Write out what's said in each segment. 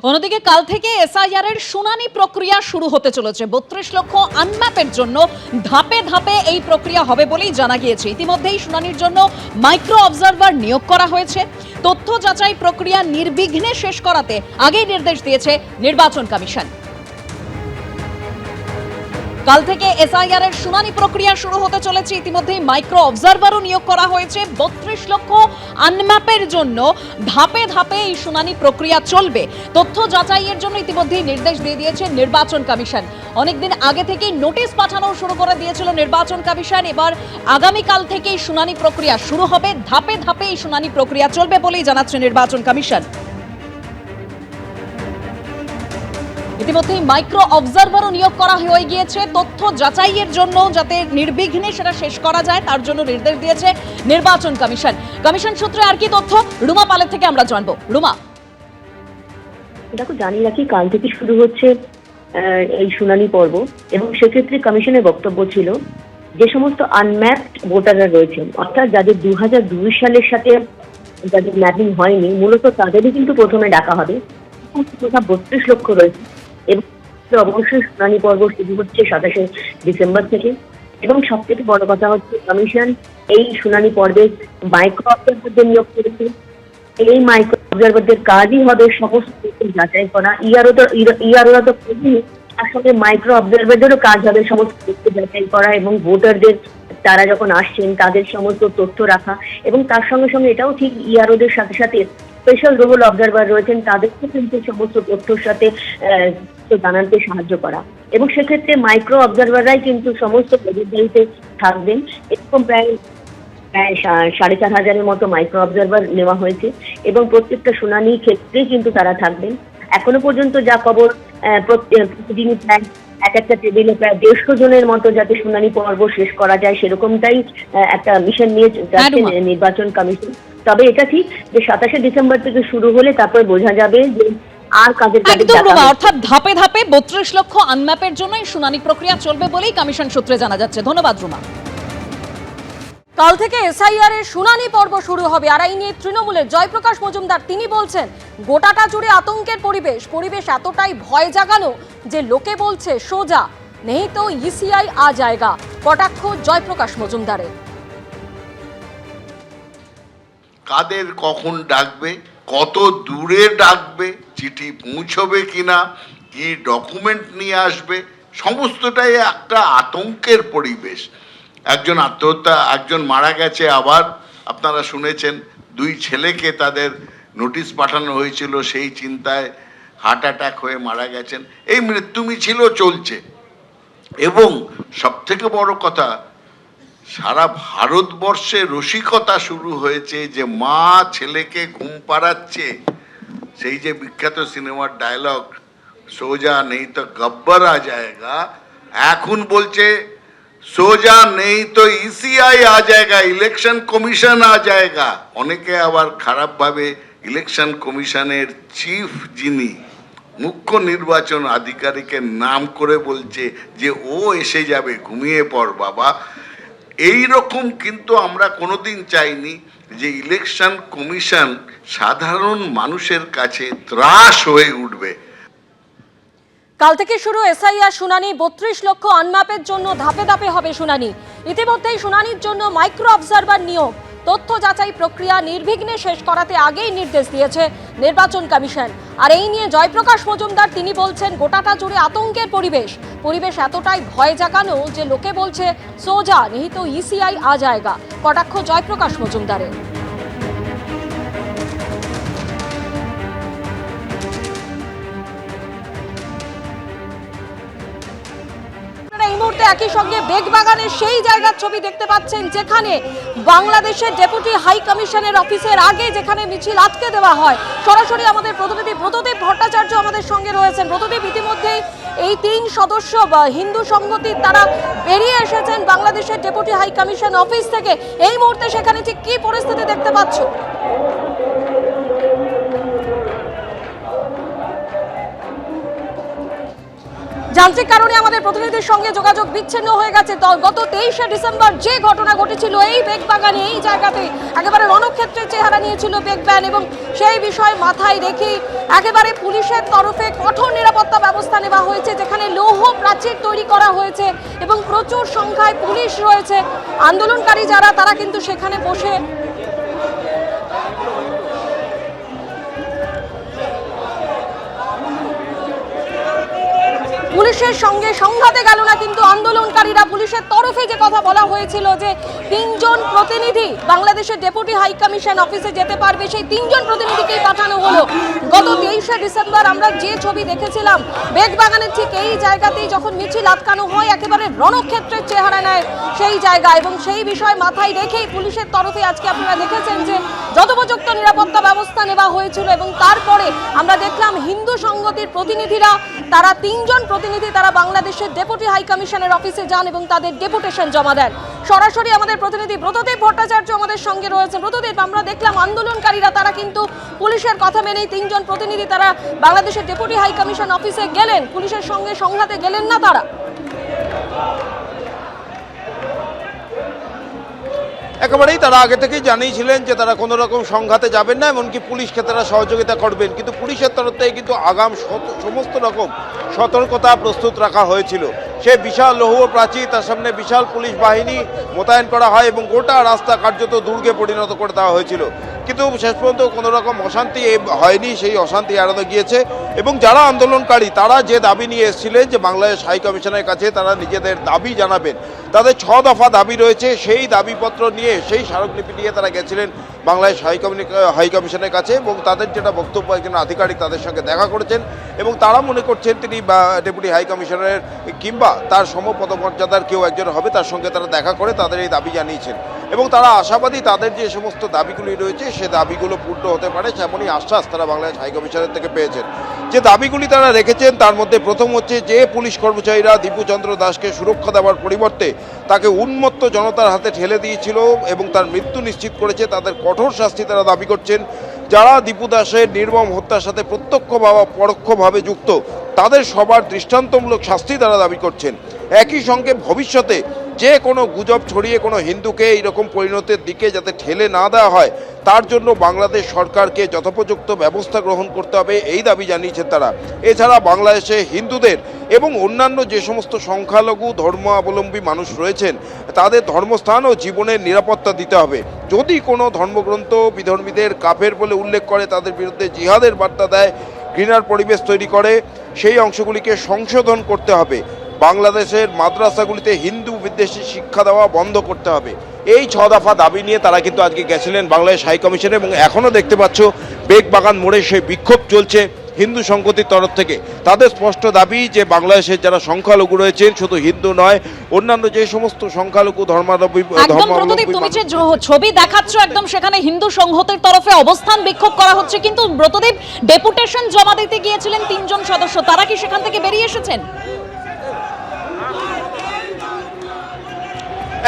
অন্যদিকে কাল থেকে এসআইআর এর শুনানি প্রক্রিয়া শুরু হতে চলেছে। 32 লক্ষ আনম্যাপের জন্য ধাপে ধাপে এই প্রক্রিয়া হবে বলেই জানা গিয়েছে। ইতিমধ্যেই শুনানির জন্য মাইক্রো অবজারভার নিয়োগ করা হয়েছে। তথ্য যাচাই প্রক্রিয়া নির্বিঘ্নে শেষ করাতে আগেই নির্দেশ দিয়েছে নির্বাচন কমিশন। কাল থেকে এসআইআর এর শুনানি প্রক্রিয়া শুরু হতে চলেছে। ইতিমধ্যেই মাইক্রো অবজারভারও নিয়োগ করা হয়েছে। 32 লক্ষ আনম্যাপের জন্য ধাপে ধাপে এই শুনানি প্রক্রিয়া চলবে। তথ্য যাচাইয়ের জন্য ইতিমধ্যেই নির্দেশ দিয়ে দিয়েছে নির্বাচন কমিশন। অনেকদিন আগে থেকেই নোটিশ পাঠানো শুরু করে দিয়েছিল নির্বাচন কমিশন। এবার আগামীকাল থেকেই শুনানি প্রক্রিয়া শুরু হবে। ধাপে ধাপে এই শুনানি প্রক্রিয়া চলবে বলেই জানাচ্ছে নির্বাচন কমিশন। ইতিমধ্যেই মাইক্রো অবজারভারও নিয়োগ করা হয়ে গিয়েছে তথ্য যাচাইয়ের জন্য, যাতে নির্বিঘ্নে সেটা শেষ করা যায় তার জন্য নির্দেশ দিয়েছে নির্বাচন কমিশন। কমিশন সূত্রে আর কি তথ্য, রুমা পালের থেকে আমরা জানবো। রুমা, দেখো, জানিয়ে রাখি, কাল থেকে শুরু হচ্ছে এই শুনানি পর্ব এবং সেক্ষেত্রে কমিশনের বক্তব্য ছিল যে সমস্ত আনম্যাপড ভোটাররা রয়েছেন, অর্থাৎ যাদের 2002 সালের সাথে যাদের ম্যাপিং হয়নি, মূলত তাদেরই কিন্তু প্রথমে ডাকা হবে। 32 লক্ষ রয়েছে এবং অবশ্যই শুনানি পর্ব শুরু হচ্ছে 27শে ডিসেম্বর থেকে। এবং সবথেকে বড় কথা হচ্ছে, কমিশন এই শুনানি পর্বে মাইক্রো অবজারভারদের নিয়োগ করেছে। এই মাইক্রো অবজারভারদের কাজই হবে সমস্ত তথ্য যাচাই করা। ইআরওরা তো আসলে মাইক্রো অবজারভারদেরও কাজ হবে সমস্ত তথ্য যাচাই করা এবং ভোটারদের তারা যখন আসছেন তাদের সমস্ত তথ্য রাখা। এবং তার সঙ্গে সঙ্গে এটাও ঠিক, ইআরওদের সাথে সাথে স্পেশাল রোল অবজারভার রয়েছেন, তাদেরকে কিন্তু সমস্ত তথ্যর সাথে জানাতে সাহায্য করা। এবং সেক্ষেত্রে মাইক্রো অবজারভাররাই কিন্তু সমস্ত নজরদারিতে থাকবেন। এরকম প্রায় 4,500 মতো মাইক্রো অবজারভার নেওয়া হয়েছে এবং প্রত্যেকটা শুনানির ক্ষেত্রে কিন্তু তারা থাকবেন। এখনো পর্যন্ত যা খবর, প্রতিদিনই প্রায় একটা টেবিলে প্রায় 150 জনের মতো যাতে শুনানি পর্ব শেষ করা যায় সেরকমটাই একটা মিশন নিয়ে যাচ্ছে নির্বাচন কমিশন। তবে এটা ঠিক যে 27শে ডিসেম্বর থেকে শুরু হলে তারপর বোঝা যাবে যে আর কাদের অর্থাৎ ধাপে ধাপে 32 লক্ষ আনম্যাপের জন্য এই শুনানি প্রক্রিয়া চলবে বলেই কমিশন সূত্রে জানা যাচ্ছে। ধন্যবাদ রুমা। কাল থেকে এসআইআর এর শুনানি পর্ব শুরু হবে। আর এই নিয়ে তৃণমূলের জয়প্রকাশ মজুমদার তিনি বলছেন, গোটাটা জুড়ে আতঙ্কের পরিবেশ এতটাই ভয় জাগানো যে লোকে বলছে সোজা নেই তো ইসিআই আ জায়গা। কটাক্ষ জয়প্রকাশ মজুমদারের। কাদের কখন ডাকবে, কত দূরে ডাকবে, চিঠি পৌঁছবে কিনা, কি ডকুমেন্ট নিয়ে আসবে, সমস্তটাই একটা আতঙ্কের পরিবেশ। একজন মারা গেছে, আবার আপনারা শুনেছেন 2 ছেলেকে তাদের নোটিশ পাঠানো হয়েছিল, সেই চিন্তায় হার্ট অ্যাটাক হয়ে মারা গেছেন। এই মৃত্যু মিছিল চলছে এবং সবথেকে বড় কথা, সারা ভারতবর্ষে রসিকতা শুরু হয়েছে যে মা ছেলেকে ঘুম পাড়াচ্ছে। সেই যে বিখ্যাত সিনেমার ডায়লগ, সোজা নেই তো গব্বর আ জায়গা, এখন বলছে সোজা নেই তো ইসিআই আ জায়গা, ইলেকশন কমিশন আ জায়গা। অনেকে আবার খারাপভাবে ইলেকশন কমিশনের চিফ, যিনি মুখ্য নির্বাচন আধিকারিকের নাম করে বলছে যে ও এসে যাবে, ঘুমিয়ে পড় বাবা। এই রকম কিন্তু আমরা কোনোদিন চাইনি যে ইলেকশন কমিশন সাধারণ মানুষের কাছে ত্রাস হয়ে উঠবে। কাল থেকে শুরু এসআইআর শুনানি। 32 লক্ষ আনম্যাপের জন্য ধাপে ধাপে হবে শুনানি। ইতিমধ্যেই শুনানির জন্য মাইক্রো অবজারভার নিয়োগ, তথ্য যাচাই প্রক্রিয়া নির্বিঘ্নে শেষ করাতে আগেই নির্দেশ দিয়েছে নির্বাচন কমিশন। আর এই নিয়ে জয়প্রকাশ মজুমদার তিনি বলছেন, গোটাটা জুড়ে আতঙ্কের পরিবেশ এতটাই ভয় জাগানো যে লোকে বলছে সোজা নেই তো ইসিআই আ জায়গা। কটাক্ষ জয়প্রকাশ মজুমদারের। এই মুহূর্তে একই সঙ্গে বেগবাগানের সেই জায়গার ছবি দেখতে পাচ্ছেন যেখানে বাংলাদেশের ডেপুটি হাই কমিশনের অফিসের আগে যেখানে মিছিল আটকে দেওয়া হয়। সরাসরি আমাদের প্রতিনিধি ব্রতদীপ ভট্টাচার্য আমাদের সঙ্গে রয়েছেন। ব্রতদীপ, ইতিমধ্যেই এই 3 সদস্য হিন্দু সংহতির তারা বেরিয়ে এসেছেন বাংলাদেশের ডেপুটি হাই কমিশন অফিস থেকে। এই মুহূর্তে সেখানে ঠিক কি পরিস্থিতি দেখতে পাচ্ছ? যান্ত্রিক কারণে আমাদের প্রতিনিধির সঙ্গে যোগাযোগ বিচ্ছিন্ন হয়ে গেছে। গত 23শে ডিসেম্বর যে ঘটনা ঘটেছিল এই বেগবাগানে, এই জায়গাতে একেবারে রণক্ষেত্রের চেহারা নিয়েছিল বেগবান এবং সেই বিষয় মাথায় রেখেই একেবারে পুলিশের তরফে কঠোর নিরাপত্তা ব্যবস্থা নেওয়া হয়েছে, যেখানে লৌহ প্রাচীর তৈরি করা হয়েছে এবং প্রচুর সংখ্যায় পুলিশ রয়েছে। আন্দোলনকারী যারা তারা কিন্তু সেখানে বসে পুলিশের সঙ্গে সংঘাতে গেল না, কিন্তু আন্দোলনকারীরা পুলিশের তরফে যে কথা বলা হয়েছিল যে 3 জন প্রতিনিধি বাংলাদেশের ডেপুটি হাই কমিশন অফিসে যেতে পারবে, সেই 3 জন প্রতিনিধিকেই পাঠানো হলো। গত 23শে ডিসেম্বর আমরা যে ছবি দেখেছিলাম বেগবাগানের ঠিক এই জায়গাতেই যখন মিছিল আটকানো হয়, একেবারে রণক্ষেত্রের চেহারা নেয় সেই জায়গা, এবং সেই বিষয় মাথায় রেখেই পুলিশের তরফে আজকে আপনারা দেখেছেন যে যথোপযুক্ত নিরাপত্তা ব্যবস্থা নেওয়া হয়েছিল। এবং তারপরে আমরা দেখলাম হিন্দু সংগতির প্রতিনিধিরা, তারা 3 জন প্রতিনিধি তারা বাংলাদেশের ডেপুটি হাই কমিশনের অফিসে যান এবং তাদের ডেপুটেশন জমা দেন। সরাসরি আমাদের প্রতিনিধি ব্রতদেব ভট্টাচার্য আমাদের সঙ্গে রয়েছেন। ব্রতদেব, আমরা দেখলাম আন্দোলনকারীরা তারা কিন্তু পুলিশের কথা মেনেই 3 জন প্রতিনিধি তারা বাংলাদেশের ডেপুটি হাই কমিশন অফিসে গেলেন, পুলিশের সঙ্গে সংঘাতে গেলেন না তারা। একেবারেই তারা আগে থেকেই জানিয়েছিলেন যে তারা কোনো রকম সংঘাতে যাবেন না, এমনকি পুলিশকে তারা সহযোগিতা করবেন, কিন্তু পুলিশের তরফ থেকে কিন্তু আগাম সমস্ত রকম সতর্কতা প্রস্তুত রাখা হয়েছিল। সে বিশাল লৌহ প্রাচীর, তার সামনে বিশাল পুলিশ বাহিনী মোতায়েন করা হয় এবং গোটা রাস্তা কার্যত দুর্গে পরিণত করে দেওয়া হয়েছিল। কিন্তু শেষ পর্যন্ত কোনো রকম অশান্তি হয়নি, সেই অশান্তি এড়ানো গিয়েছে। এবং যারা আন্দোলনকারী তারা যে দাবি নিয়ে এসেছিলেন যে বাংলাদেশ হাই কমিশনের কাছে তারা নিজেদের দাবি জানাবেন, তাদের 6 দফা দাবি রয়েছে, সেই দাবিপত্র নিয়ে সেই স্মারকলিপি নিয়ে তারা গেছিলেন বাংলাদেশ হাই কমিশনের কাছে। এবং তাদের যেটা বক্তব্য, একজন আধিকারিক তাদের সঙ্গে দেখা করেছেন এবং তারা মনে করছেন তিনি ডেপুটি হাই কমিশনারের কিংবা তার সমপদমর্যাদার কেউ একজন হবে, তার সঙ্গে তারা দেখা করে তাদের এই দাবি জানিয়েছেন। এবং তারা আশাবাদী তাদের যে সমস্ত দাবিগুলি রয়েছে সে দাবিগুলো পূর্ণ হতে পারে, সেমনই আশ্বাস তারা বাংলাদেশ হাই কমিশনের থেকে পেয়েছেন। যে দাবিগুলি তারা রেখেছেন তার মধ্যে প্রথম হচ্ছে যে পুলিশ কর্মচারীরা দীপুচন্দ্র দাসকে সুরক্ষা দেওয়ার পরিবর্তে তাকে উন্মত্ত জনতার হাতে ঠেলে দিয়েছিল এবং তার মৃত্যু নিশ্চিত করেছে, তাদের কঠোর শাস্তি তারা দাবি করছেন। যারা দীপু দাসের নির্মম হত্যার সাথে প্রত্যক্ষ বা পরোক্ষভাবে যুক্ত তাদের সবার দৃষ্টান্তমূলক শাস্তি তারা দাবি করছেন। একই সঙ্গে ভবিষ্যতে যে কোনো গুজব ছড়িয়ে কোনো হিন্দুকে এইরকম পরিণতির দিকে যাতে ঠেলে না দেওয়া হয় তার জন্য বাংলাদেশ সরকারকে যথোপযুক্ত ব্যবস্থা গ্রহণ করতে হবে, এই দাবি জানিয়েছেন তারা। এছাড়া বাংলাদেশে হিন্দুদের এবং অন্যান্য যে সমস্ত সংখ্যালঘু ধর্মাবলম্বী মানুষ রয়েছেন তাদের ধর্মস্থান ও জীবনের নিরাপত্তা দিতে হবে। যদি কোনো ধর্মগ্রন্থ বিধর্মীদের কাফের বলে উল্লেখ করে, তাদের বিরুদ্ধে জিহাদের বার্তা দেয়, ঘৃণার পরিবেশ তৈরি করে, সেই অংশগুলিকে সংশোধন করতে হবে। বাংলাদেশের মাদ্রাসাগুলিতে হিন্দু বিদ্বেষী শিক্ষা দেওয়া বন্ধ করতে হবে। এই 6 দফা দাবি নিয়ে তারা কিন্তু আজকে গেছিলেন বাংলাদেশ হাই কমিশনে এবং এখনও দেখতে পাচ্ছ বেগবাগান মোড়ে সেই বিক্ষোভ চলছে হিন্দু সংগতির তরফ থেকে। তাদের স্পষ্ট দাবি যে বাংলাদেশের যারা সংখ্যালঘু রয়েছেন, শুধু হিন্দু নয় অন্যান্য যে সমস্ত সংখ্যালঘু ধর্মাবলম্বী তুমি যে ছবি দেখাচ্ছ একদম সেখানে হিন্দু সংহতির তরফে অবস্থান বিক্ষোভ করা হচ্ছে, কিন্তু ব্রতদেব ডেপুটেশন জমা দিতে গিয়েছিলেন 3 জন সদস্য, তারা কি সেখান থেকে বেরিয়ে এসেছেন?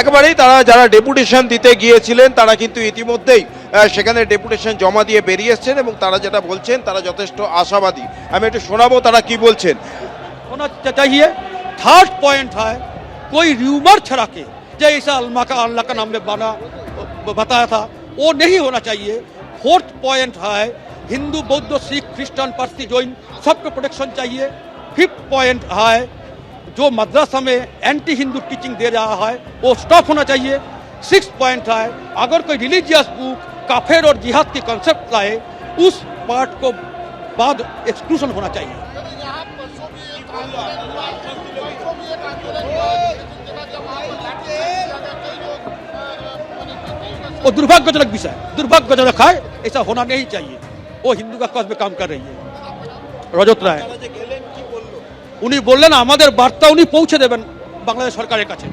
একেবারেই তারা যারা ডেপুটেশন দিতে গিয়েছিলেন তারা কিন্তু ইতিমধ্যেই সেখানে ডেপুটেশন জমা দিয়ে বেরিয়ে এসছেন এবং তারা যেটা বলছেন তারা যথেষ্ট আশাবাদী। আমি একটু শোনাবো তারা কি বলছেন। होना चाहिए। थर्ड पॉइंट है कोई र्यूमर छड़ा के जैसा अल्लाह का नाम में बताया था वो नहीं होना चाहिए। फोर्थ पॉइंट है हिंदू बौद्ध सिख क्रिश्चियन पारसी जैन सबको प्रोटेक्शन चाहिए। फिफ्थ पॉइंट है जो मद्रासा में एंटी हिंदू टीचिंग दे रहा है वो स्टॉप होना चाहिए। सिक्स पॉइंट है अगर कोई रिलीजियस बुक काफिर और जिहाद की कंसेप्ट लाए उस पार्ट को बाद एक्सक्लूशन होना चाहिए। वो दुर्भाग्यजनक विषय, दुर्भाग्यजनक है, ऐसा होना नहीं चाहिए। वो हिंदू का कौज में काम कर रही है रजत राय। উনি বললেন আমাদের বার্তা উনি পৌঁছে দেবেন বাংলাদেশ সরকারের কাছে।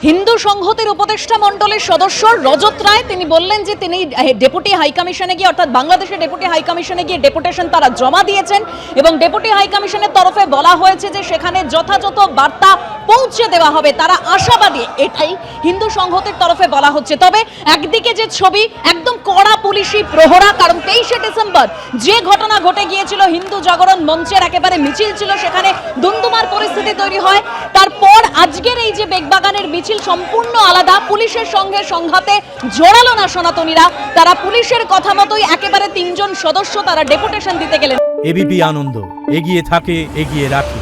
হিন্দু সংহতির উপদেষ্টা মণ্ডলের সদস্য রজত রায় তিনি বললেন যে তিনি ডেপুটি হাই কমিশনে গিয়ে অর্থাৎ বাংলাদেশের ডেপুটি হাই কমিশনে গিয়ে ডেপুটেশন তারা জমা দিয়েছেন এবং ডেপুটি হাই কমিশনের তরফে বলা হয়েছে যে সেখানে যথাযথ বার্তা পৌঁছে দেওয়া হবে, তারা আশাবাদী, এটাই হিন্দু সংহতির তরফে বলা হচ্ছে। তবে একদিকে যে ছবি, একদম কড়া পুলিশি প্রহরা, কারণ 23শে ডিসেম্বর যে ঘটনা ঘটে গিয়েছিল, হিন্দু জাগরণ মঞ্চের একেবারে মিছিল ছিল, সেখানে দুমদুমার পরিস্থিতি তৈরি হয়। তারপর আজকের এই যে বেগবাগানের মিছিল সম্পূর্ণ আলাদা, পুলিশের সঙ্গে সংঘাতে জোরালো না সনাতনীরা, তারা পুলিশের কথা মতোই একেবারে 3 জন সদস্য তারা ডেপুটেশন দিতে গেলেন। এবিপি আনন্দ এগিয়ে থাকে, এগিয়ে রাখে।